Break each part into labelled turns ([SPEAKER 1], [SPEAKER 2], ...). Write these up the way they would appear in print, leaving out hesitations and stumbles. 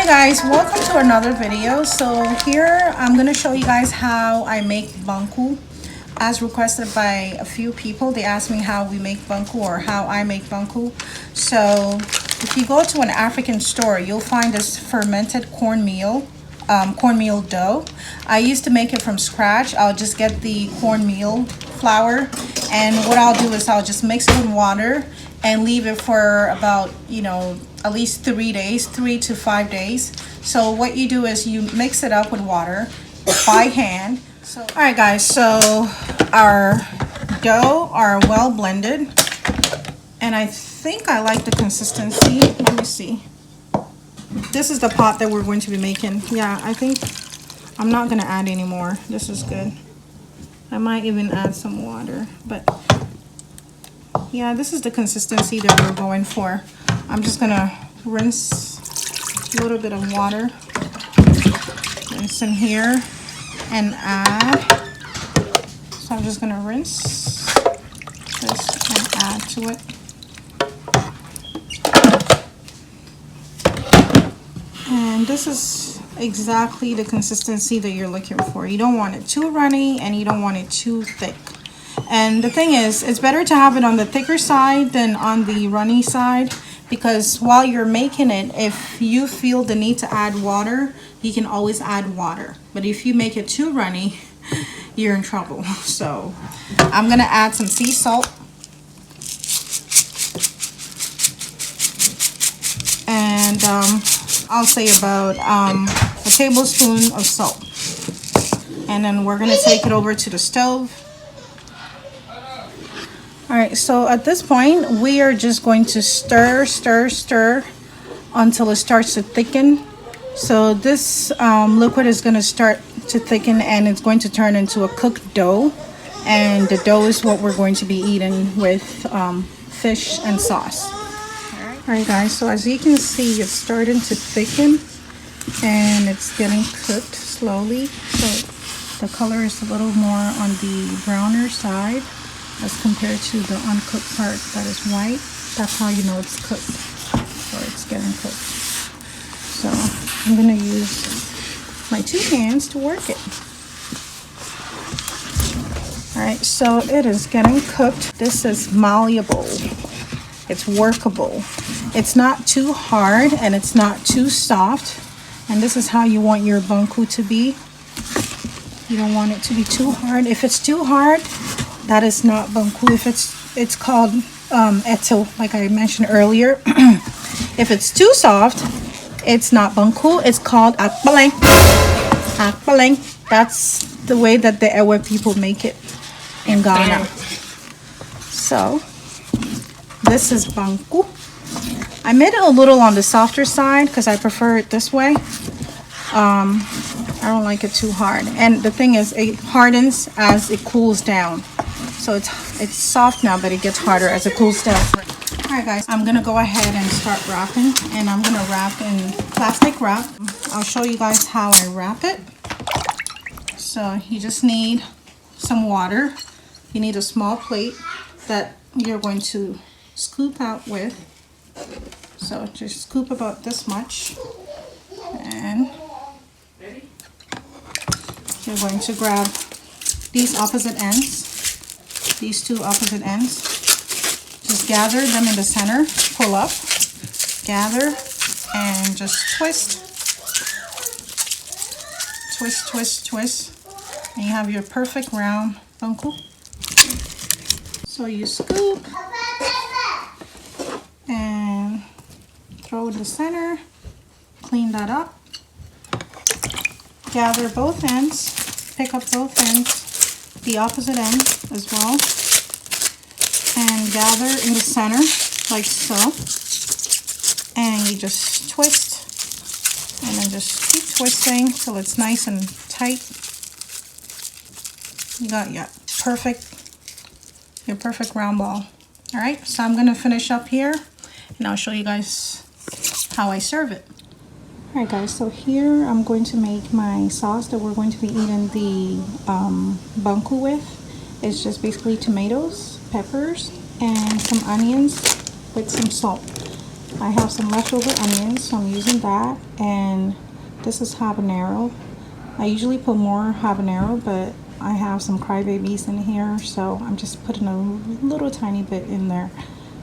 [SPEAKER 1] guys, welcome to another video. So here I'm gonna show you guys how I make banku as requested by a few people. They asked me how we make banku or how I make banku. So if you go to an African store, you'll find this fermented cornmeal dough. I used to make it from scratch. I'll just get the cornmeal flour, and what I'll do is I'll just mix it with water and leave it for about, at least 3 days, 3 to 5 days. So what you do is you mix it up with water by hand. So, all right guys, so our dough are well blended, and I think I like the consistency. Let me see. This is the pot that we're going to be making. Yeah, I think I'm not gonna add any more. This is good. I might even add some water, but yeah, this is the consistency that we're going for. I'm just gonna rinse a little bit of water, rinse in here, and add. So I'm just gonna rinse this and add to it. And this is exactly the consistency that you're looking for. You don't want it too runny and you don't want it too thick. And the thing is, it's better to have it on the thicker side than on the runny side, because while you're making it, if you feel the need to add water, you can always add water. But if you make it too runny, you're in trouble. So I'm gonna add some sea salt. And I'll say about a tablespoon of salt. And then we're gonna take it over to the stove. All right, so at this point, we are just going to stir until it starts to thicken. So this liquid is gonna start to thicken, and it's going to turn into a cooked dough. And the dough is what we're going to be eating with fish and sauce. All right guys, so as you can see, it's starting to thicken and it's getting cooked slowly. So the color is a little more on the browner side as compared to the uncooked part that is white. That's how you know it's cooked, or it's getting cooked. So I'm gonna use my 2 hands to work it. All right, so it is getting cooked. This is malleable. It's workable. It's not too hard and it's not too soft. And this is how you want your banku to be. You don't want it to be too hard. If it's too hard, that is not banku. If it's called eto, like I mentioned earlier. If it's too soft, it's not banku. It's called akbaleng. Akbaleng. That's the way that the Ewe people make it in Ghana. So this is banku. I made it a little on the softer side because I prefer it this way. I don't like it too hard. And the thing is, it hardens as it cools down. So it's soft now, but it gets harder as it cools down. All right, guys, I'm gonna go ahead and start wrapping, and I'm gonna wrap in plastic wrap. I'll show you guys how I wrap it. So you just need some water. You need a small plate that you're going to scoop out with. So just scoop about this much, and you're going to grab these opposite ends, these 2 opposite ends. Just gather them in the center, pull up, gather, and just twist, twist, twist, twist, and you have your perfect round banku. So you scoop and throw in the center, clean that up, gather both ends, pick up both ends, the opposite end as well, and gather in the center like so, and you just twist, and then just keep twisting till it's nice and tight. You got your perfect round ball. All right, so I'm gonna finish up here, and I'll show you guys how I serve it. All right guys, so here I'm going to make my sauce that we're going to be eating the banku with. It's just basically tomatoes, peppers, and some onions with some salt. I have some leftover onions, so I'm using that. And this is habanero. I usually put more habanero, but I have some crybabies in here, so I'm just putting a little tiny bit in there.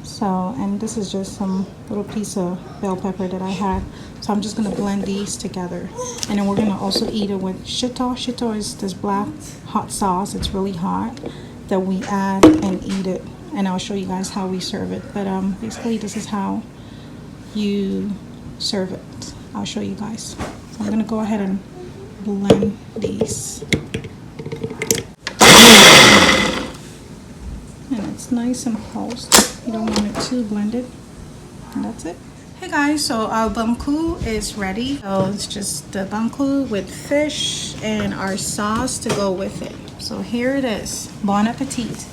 [SPEAKER 1] So, and this is just some little piece of bell pepper that I had. So I'm just gonna blend these together. And then we're gonna also eat it with shito. Shito is this black hot sauce. It's really hot that we add and eat it. And I'll show you guys how we serve it. But basically this is how you serve it. I'll show you guys. So I'm gonna go ahead and blend these. And it's nice and pulsed. You don't want it too blended. And that's it. Hey guys, so our banku is ready. So it's just the banku with fish and our sauce to go with it. So here it is. Bon appetit.